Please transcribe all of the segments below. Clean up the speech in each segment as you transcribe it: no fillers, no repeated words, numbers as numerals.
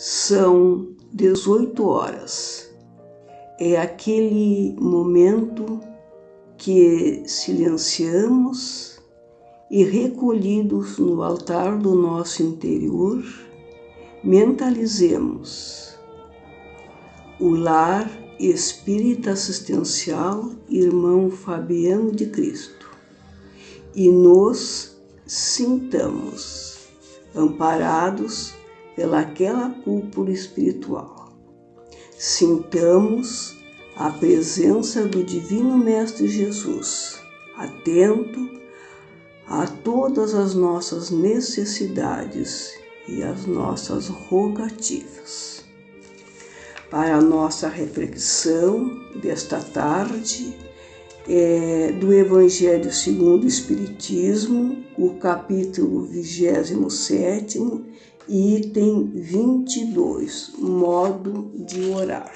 São 18 horas. É aquele momento que silenciamos e, recolhidos no altar do nosso interior, mentalizemos o lar espírita assistencial Irmão Fabiano de Cristo e nos sintamos amparados pelaquela cúpula espiritual. Sintamos a presença do Divino Mestre Jesus, atento a todas as nossas necessidades e as nossas rogativas. Para a nossa reflexão desta tarde, do Evangelho segundo o Espiritismo, o capítulo 27º, item 22, modo de orar.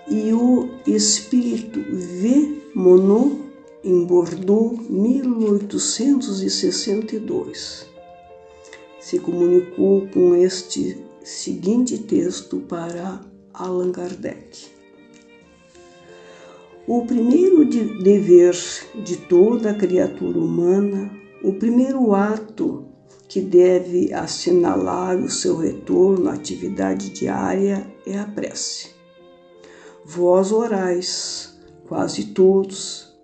E o Espírito V. Monod, em Bordeaux, 1862, se comunicou com este seguinte texto para Allan Kardec. O primeiro dever de toda criatura humana, o primeiro ato que deve assinalar o seu retorno à atividade diária é a prece. Vós orais, quase todos,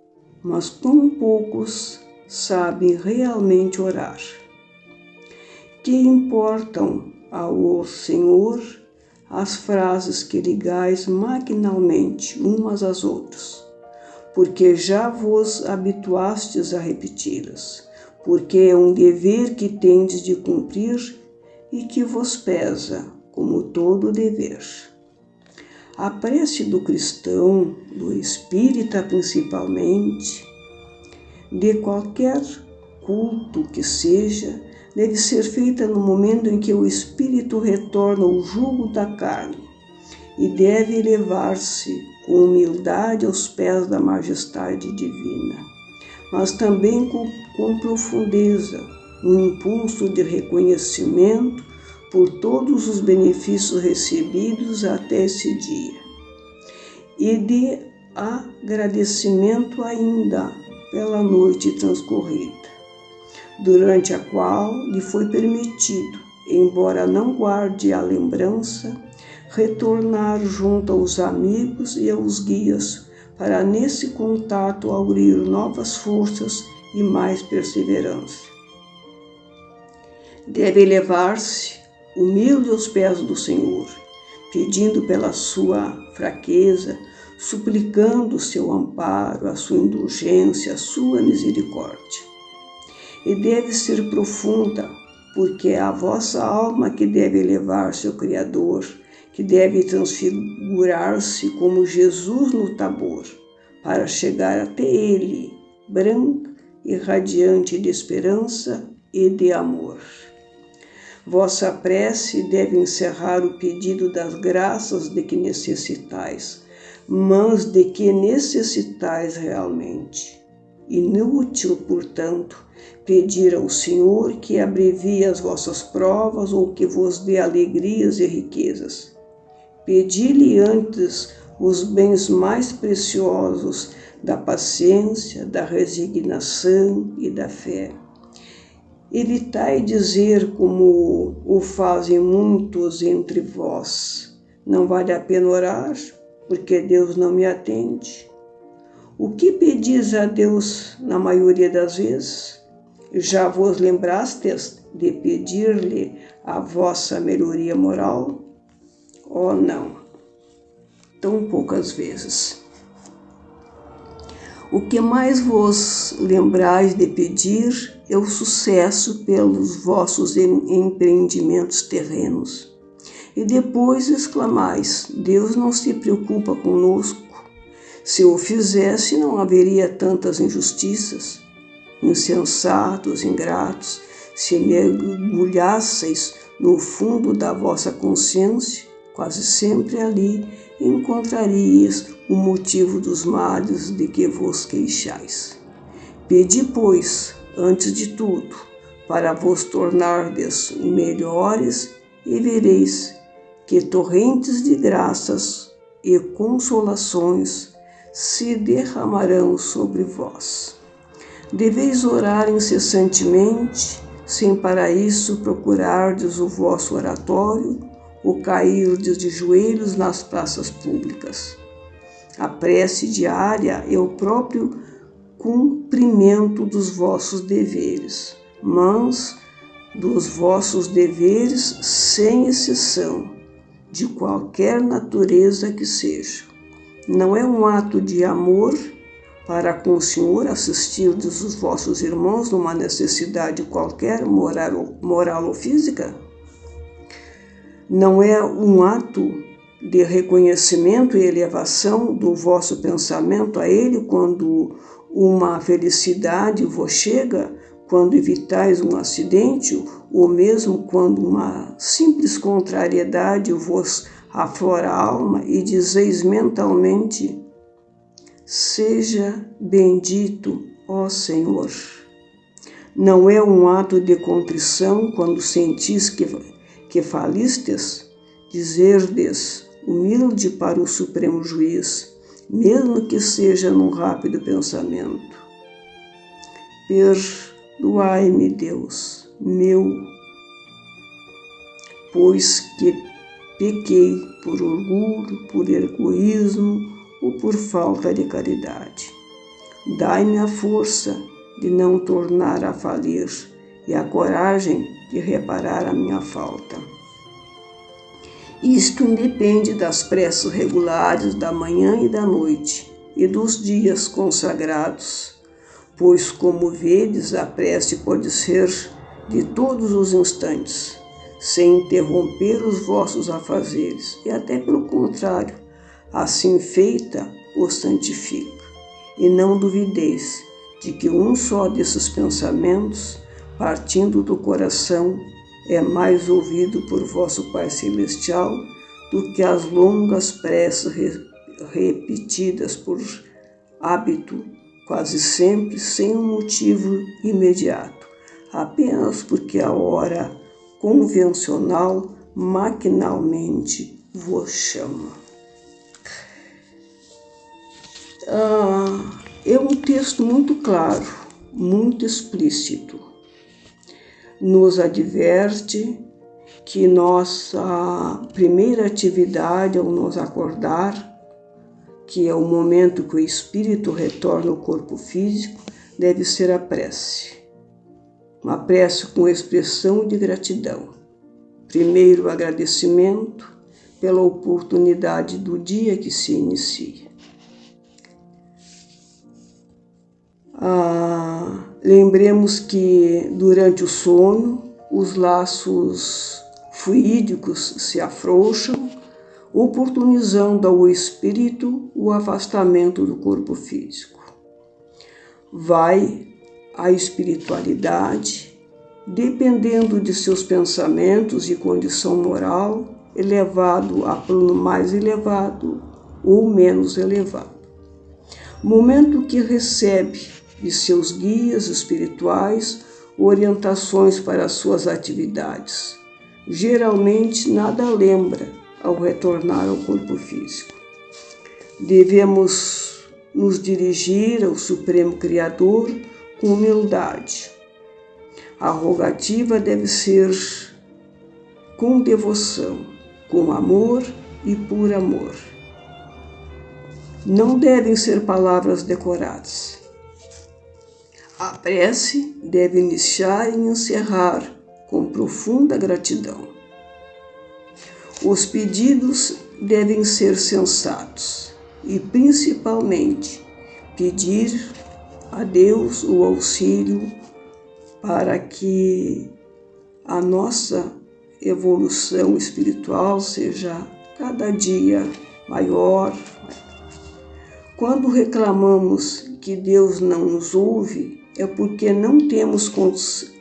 mas como poucos sabem realmente orar. Que importam ao Senhor as frases que ligais maquinalmente umas às outras, porque já vos habituastes a repeti-las, porque é um dever que tendes de cumprir e que vos pesa, como todo dever. A prece do cristão, do espírita principalmente, de qualquer culto que seja, deve ser feita no momento em que o espírito retorna ao jugo da carne e deve elevar-se com humildade aos pés da majestade divina, mas também com profundeza, um impulso de reconhecimento por todos os benefícios recebidos até esse dia e de agradecimento ainda pela noite transcorrida, durante a qual lhe foi permitido, embora não guarde a lembrança, retornar junto aos amigos e aos guias, para nesse contato aurir novas forças e mais perseverança. Deve elevar-se humilde aos pés do Senhor, pedindo pela sua fraqueza, suplicando o seu amparo, a sua indulgência, a sua misericórdia. E deve ser profunda, porque é a vossa alma que deve elevar-se ao Criador, que deve transfigurar-se como Jesus no Tabor, para chegar até Ele, branca e radiante de esperança e de amor. Vossa prece deve encerrar o pedido das graças de que necessitais, mas de que necessitais realmente. Inútil, portanto, pedir ao Senhor que abrevie as vossas provas ou que vos dê alegrias e riquezas. Pedi-lhe antes os bens mais preciosos da paciência, da resignação e da fé. Evitai dizer, como o fazem muitos entre vós: não vale a pena orar, porque Deus não me atende. O que pedis a Deus na maioria das vezes? Já vos lembrastes de pedir-lhe a vossa melhoria moral? Oh, não, tão poucas vezes. O que mais vos lembrais de pedir é o sucesso pelos vossos empreendimentos terrenos. E depois exclamais: Deus não se preocupa conosco. Se o fizesse, não haveria tantas injustiças. Insensatos, ingratos, se mergulhasseis no fundo da vossa consciência, quase sempre ali encontraríeis o motivo dos males de que vos queixais. Pedi, pois, antes de tudo, para vos tornardes melhores e vereis que torrentes de graças e consolações se derramarão sobre vós. Deveis orar incessantemente, sem para isso procurardes o vosso oratório ou cairdes de joelhos nas praças públicas. A prece diária é o próprio cumprimento dos vossos deveres, mas dos vossos deveres sem exceção, de qualquer natureza que seja. Não é um ato de amor para com o Senhor assistirdes os vossos irmãos numa necessidade qualquer, moral ou física? Não é um ato de reconhecimento e elevação do vosso pensamento a Ele quando uma felicidade vos chega, quando evitais um acidente, ou mesmo quando uma simples contrariedade vos aflora a alma e dizeis mentalmente: seja bendito, ó Senhor. Não é um ato de contrição quando sentis que falistes, dizerdes, humilde para o Supremo Juiz, mesmo que seja num rápido pensamento: perdoai-me, Deus meu, pois que pequei por orgulho, por egoísmo ou por falta de caridade. Dai-me a força de não tornar a falir e a coragem de reparar a minha falta. Isto independe das preces regulares da manhã e da noite e dos dias consagrados, pois, como vedes, a prece pode ser de todos os instantes, sem interromper os vossos afazeres, e até pelo contrário, assim feita, os santifica. E não duvideis de que um só desses pensamentos, partindo do coração, é mais ouvido por vosso Pai Celestial do que as longas preces repetidas por hábito, quase sempre sem um motivo imediato, apenas porque a hora convencional maquinalmente vos chama. É um texto muito claro, muito explícito. Nos adverte que nossa primeira atividade ao nos acordar, que é o momento que o espírito retorna ao corpo físico, deve ser a prece. Uma prece com expressão de gratidão. Primeiro, o agradecimento pela oportunidade do dia que se inicia. Lembremos que durante o sono os laços fluídicos se afrouxam, oportunizando ao espírito o afastamento do corpo físico. Vai a espiritualidade, dependendo de seus pensamentos e condição moral, elevado a plano mais elevado ou menos elevado. Momento que recebe de seus guias espirituais orientações para as suas atividades. Geralmente nada lembra ao retornar ao corpo físico. Devemos nos dirigir ao Supremo Criador com humildade. A rogativa deve ser com devoção, com amor e por amor. Não devem ser palavras decoradas. A prece deve iniciar e encerrar com profunda gratidão. Os pedidos devem ser sensatos e, principalmente, pedir a Deus o auxílio para que a nossa evolução espiritual seja cada dia maior. Quando reclamamos que Deus não nos ouve, é porque não temos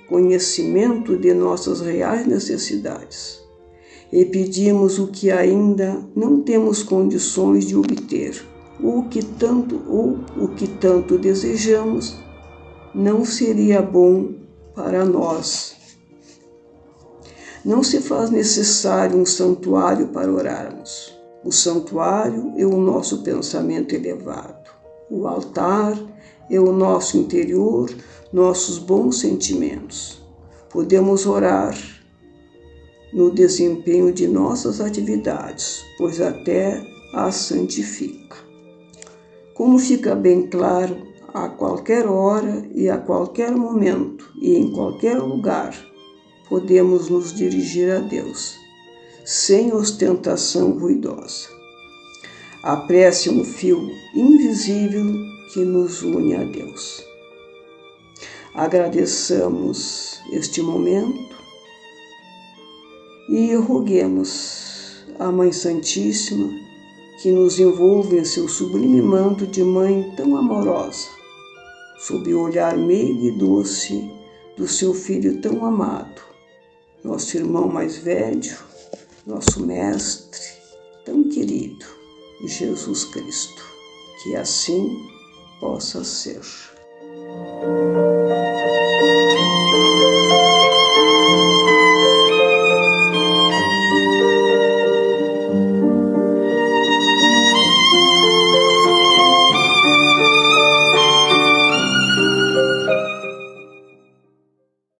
conhecimento de nossas reais necessidades e pedimos o que ainda não temos condições de obter, ou o que tanto desejamos não seria bom para nós. Não se faz necessário um santuário para orarmos. O santuário é o nosso pensamento elevado. O altar é o nosso interior, nossos bons sentimentos. Podemos orar no desempenho de nossas atividades, pois até as santifica. Como fica bem claro, a qualquer hora e a qualquer momento e em qualquer lugar, podemos nos dirigir a Deus, sem ostentação ruidosa. A prece é um fio invisível que nos une a Deus. Agradeçamos este momento e roguemos à Mãe Santíssima que nos envolva em seu sublime manto de mãe tão amorosa, sob o olhar meigo e doce do seu Filho tão amado, nosso irmão mais velho, nosso Mestre tão querido, Jesus Cristo. Que assim possa ser.